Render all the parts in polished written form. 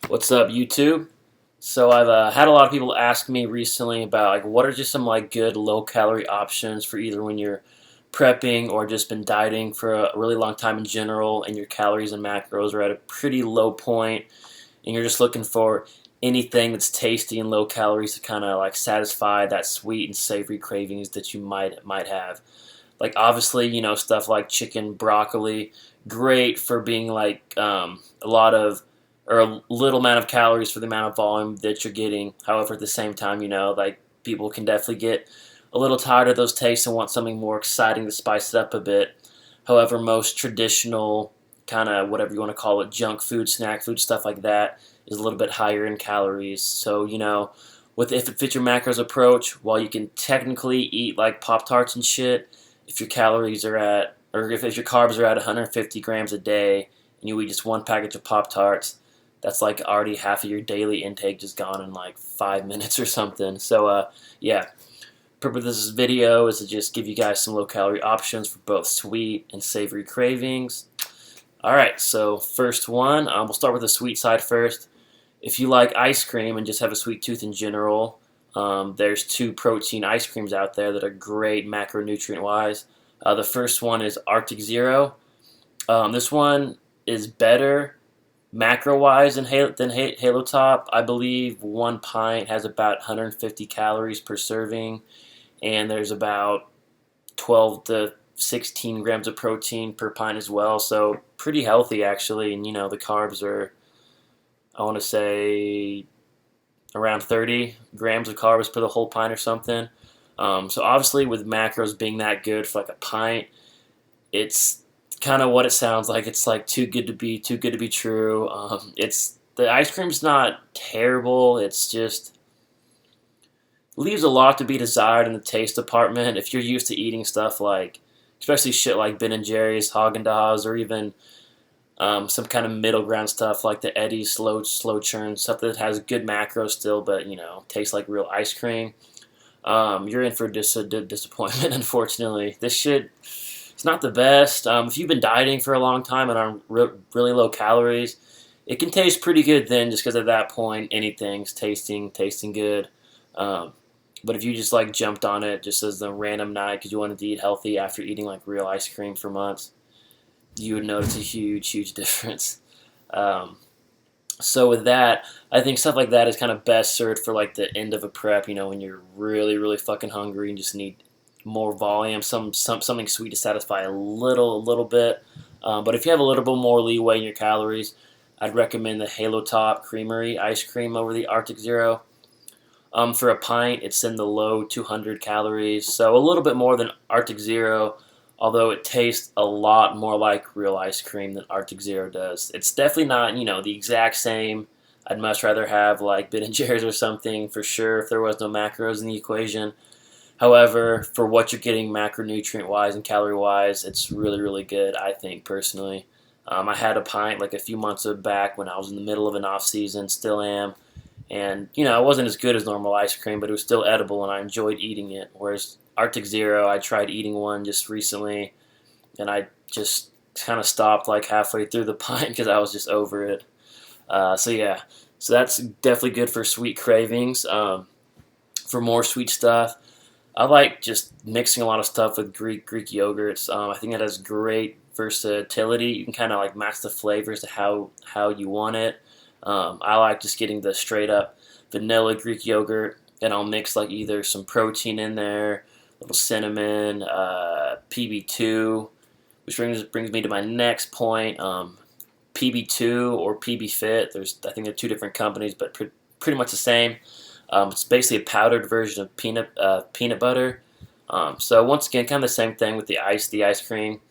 What's up, YouTube? So I've had a lot of people ask me recently about what are just some good low calorie options for either when you're prepping or just been dieting for a really long time in general, and your calories and macros are at a pretty low point, and you're just looking for anything that's tasty and low calories to kind of satisfy that sweet and savory cravings that you might have. Like obviously, stuff like chicken, broccoli, great for being a lot of or a little amount of calories for the amount of volume that you're getting. However, at the same time, people can definitely get a little tired of those tastes and want something more exciting to spice it up a bit. However, most traditional kind of whatever you want to call it, junk food, snack food, stuff like that is a little bit higher in calories. So, with if it fits your macros approach, while you can technically eat like Pop Tarts and shit, if your calories are at, or if your carbs are at 150 grams a day and you eat just one package of Pop Tarts, that's like already half of your daily intake just gone in like 5 minutes or something. So, yeah, purpose of this video is to just give you guys some low calorie options for both sweet and savory cravings. All right, so first one, we'll start with the sweet side first. If you like ice cream and just have a sweet tooth in general, there's two protein ice creams out there that are great macronutrient wise. The first one is Arctic Zero. This one is better macro wise than Halo Top. I believe one pint has about 150 calories per serving, and there's about 12 to 16 grams of protein per pint as well. So pretty healthy actually, and the carbs are, I want to say, around 30 grams of carbs per the whole pint or something. So obviously, with macros being that good for like a pint, it's kind of what it sounds like. It's like too good to be true. It's the ice cream's not terrible. It's just leaves a lot to be desired in the taste department. If you're used to eating stuff like, especially shit like Ben and Jerry's, Haagen-Dazs, or even some kind of middle ground stuff like the Eddie's slow churn stuff that has good macros still, but tastes like real ice cream. You're in for disappointment. Unfortunately, this shit it's not the best. If you've been dieting for a long time and on really low calories, it can taste pretty good then, just because at that point anything's tasting good. Um, but if you just jumped on it just as a random night because you wanted to eat healthy after eating like real ice cream for months, you would notice a huge difference. Um, so with that, I think stuff like that is kind of best served for like the end of a prep. When you're really fucking hungry and just need more volume, something sweet to satisfy a little bit. But if you have a little bit more leeway in your calories, I'd recommend the Halo Top Creamery ice cream over the Arctic Zero. For a pint, it's in the low 200 calories, so a little bit more than Arctic Zero, although it tastes a lot more like real ice cream than Arctic Zero does. It's definitely not, the exact same. I'd much rather have like Ben and Jerry's or something for sure if there was no macros in the equation. However, for what you're getting macronutrient wise and calorie wise, it's really good, I think personally. I had a pint like a few months back when I was in the middle of an off season, still am, and it wasn't as good as normal ice cream, but it was still edible and I enjoyed eating it. Whereas Arctic Zero, I tried eating one just recently, and I just kind of stopped like halfway through the pint because I was just over it. So yeah, so that's definitely good for sweet cravings. For more sweet stuff, I like just mixing a lot of stuff with Greek yogurts. I think it has great versatility. You can kind of like match the flavors to how you want it. I like just getting the straight up vanilla Greek yogurt, and I'll mix like either some protein in there, a little cinnamon, PB2, which brings me to my next point. PB2 or PB Fit. I think they're two different companies, but pretty much the same. It's basically a powdered version of peanut butter. So once again, kind of the same thing with the ice cream.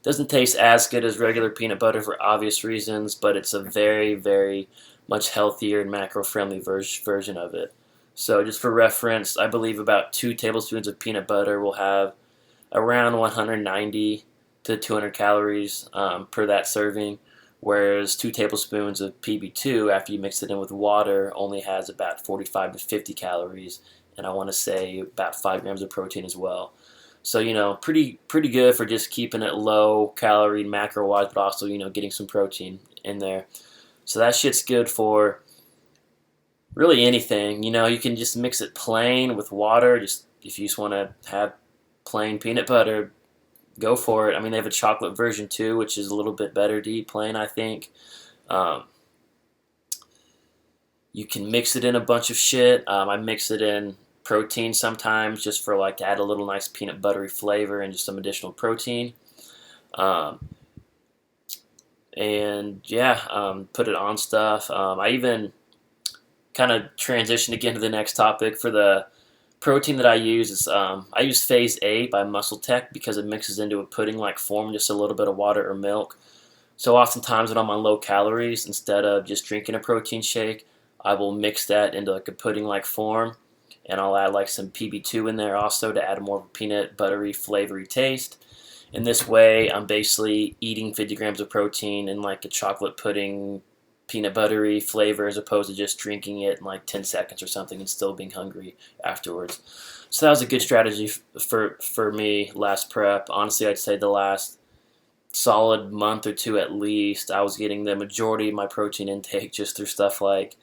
Doesn't taste as good as regular peanut butter for obvious reasons, but it's a very much healthier and macro-friendly version of it. So just for reference, I believe about 2 tablespoons of peanut butter will have around 190 to 200 calories per that serving, whereas 2 tablespoons of PB2, after you mix it in with water, only has about 45 to 50 calories, and I want to say about 5 grams of protein as well. So, pretty good for just keeping it low calorie macro wise, but also, getting some protein in there. So that shit's good for really anything. You can just mix it plain with water. Just if you just want to have plain peanut butter, go for it. I mean, they have a chocolate version too, which is a little bit better to eat plain, I think. Um, you can mix it in a bunch of shit. I mix it in protein sometimes just for like add a little nice peanut buttery flavor and just some additional protein. Um, and yeah, put it on stuff. I even kind of transitioned again to the next topic for the protein that I use is I use Phase 8 by Muscle Tech because it mixes into a pudding-like form, just a little bit of water or milk. So oftentimes when I'm on low calories, instead of just drinking a protein shake, I will mix that into like a pudding-like form, and I'll add like some PB2 in there also to add a more peanut buttery, flavory taste. In this way, I'm basically eating 50 grams of protein in like a chocolate pudding, peanut buttery flavor as opposed to just drinking it in like 10 seconds or something and still being hungry afterwards. So that was a good strategy for me last prep. Honestly, I'd say the last solid month or two at least, I was getting the majority of my protein intake just through stuff like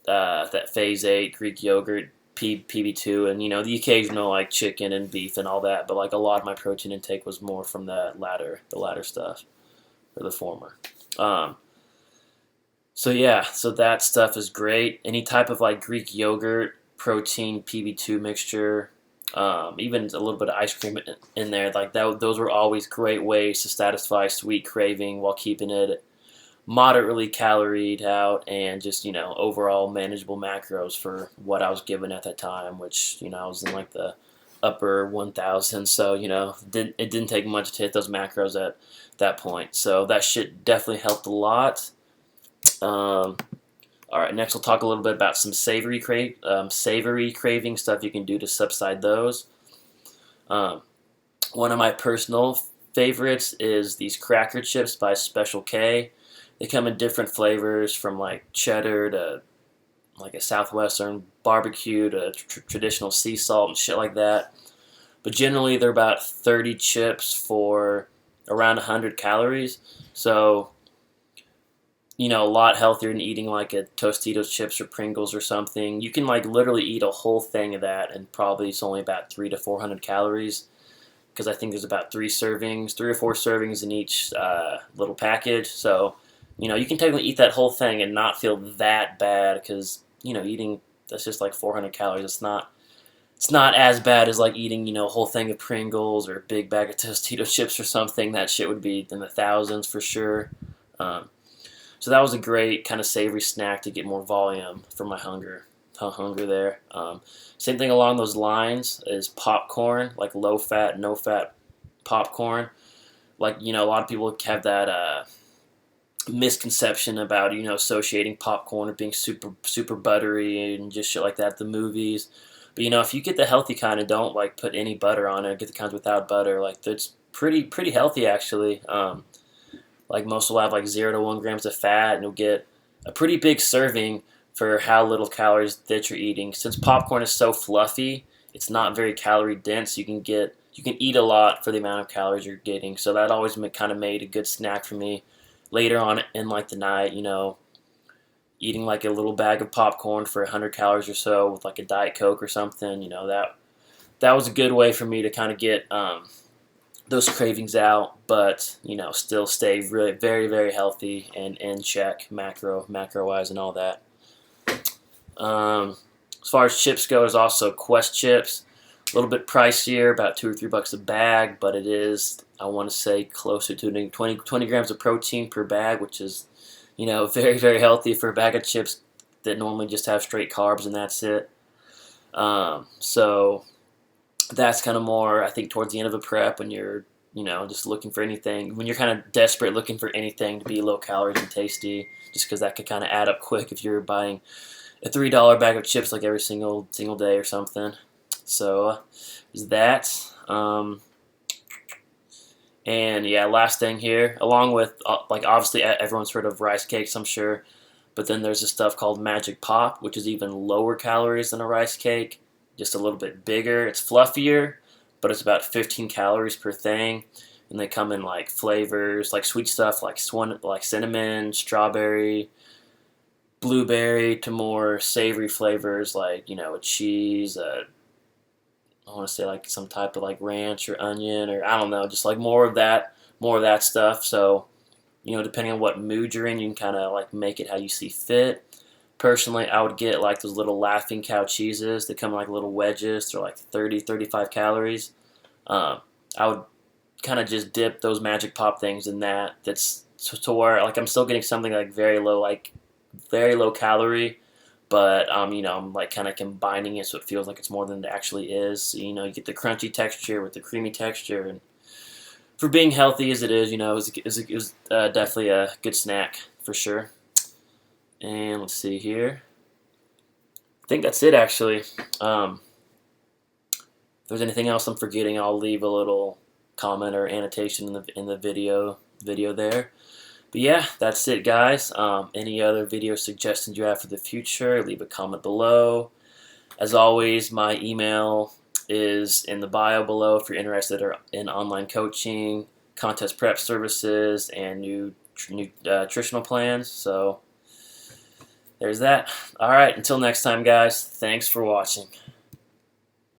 that Phase 8, Greek yogurt, PB2, and the occasional like chicken and beef and all that. But like a lot of my protein intake was more from the latter stuff, or the former. So yeah, so that stuff is great. Any type of like Greek yogurt, protein, PB2 mixture, even a little bit of ice cream in there, like that. Those were always great ways to satisfy sweet craving while keeping it moderately caloried out and just overall manageable macros for what I was given at that time, which I was in like the upper 1,000. So it didn't take much to hit those macros at that point. So that shit definitely helped a lot. All right, next we'll talk a little bit about some savory craving stuff you can do to subside those. One of my personal favorites is these cracker chips by Special K. They come in different flavors from like cheddar to like a southwestern barbecue to traditional sea salt and shit like that. But generally they're about 30 chips for around 100 calories. So a lot healthier than eating like a Tostitos chips or Pringles or something. You can like literally eat a whole thing of that and probably it's only about 300 to 400 calories because I think there's about 3 or 4 servings in each little package. So, you can technically eat that whole thing and not feel that bad because, eating, that's just like 400 calories. It's not as bad as like eating, a whole thing of Pringles or a big bag of Tostitos chips or something. That shit would be in the thousands for sure. So that was a great kind of savory snack to get more volume for my hunger there. Same thing along those lines is popcorn, like low fat, no fat popcorn. Like a lot of people have that misconception about associating popcorn with being super buttery and just shit like that at the movies. But if you get the healthy kind and don't like put any butter on it, get the kinds without butter, like that's pretty healthy actually. Like most will have like 0 to 1 grams of fat, and you'll get a pretty big serving for how little calories that you're eating. Since popcorn is so fluffy, it's not very calorie dense. You can eat a lot for the amount of calories you're getting. So that always kind of made a good snack for me. Later on in like the night, eating like a little bag of popcorn for 100 calories or so with like a Diet Coke or something. That was a good way for me to kind of get those cravings out, but still stay really very, very healthy and in check macro wise and all that. As far as chips go, there's also Quest chips, a little bit pricier, about $2 or $3 a bag, but it is, I want to say, closer to 20 grams of protein per bag, which is very, very healthy for a bag of chips that normally just have straight carbs and that's it. So that's kind of more, I think, towards the end of a prep when you're, just looking for anything, when you're kind of desperate looking for anything to be low calories and tasty, just because that could kind of add up quick if you're buying a $3 bag of chips like every single day or something. So is that. And yeah, last thing here, along with, like obviously everyone's heard of rice cakes, I'm sure, but then there's this stuff called Magic Pop, which is even lower calories than a rice cake, just a little bit bigger. It's fluffier, but it's about 15 calories per thing. and they come in like flavors, like sweet stuff, like cinnamon, strawberry, blueberry, to more savory flavors like a cheese. I want to say like some type of like ranch or onion, or I don't know, just like more of that stuff. So depending on what mood you're in, you can kind of like make it how you see fit. Personally, I would get like those little Laughing Cow cheeses. They come in like little wedges. They're like 30, 35 calories. Um, I would kind of just dip those Magic Pop things in that. That's to where like I'm still getting something like very low calorie, but I'm like kind of combining it so it feels like it's more than it actually is. So, you get the crunchy texture with the creamy texture, and for being healthy as it is, it was definitely a good snack for sure. And let's see here. I think that's it actually. If there's anything else I'm forgetting, I'll leave a little comment or annotation in the video there. But yeah, that's it, guys. Any other video suggestions you have for the future, leave a comment below. As always, my email is in the bio below if you're interested in online coaching, contest prep services, and nutritional plans. So there's that. All right, until next time, guys. Thanks for watching.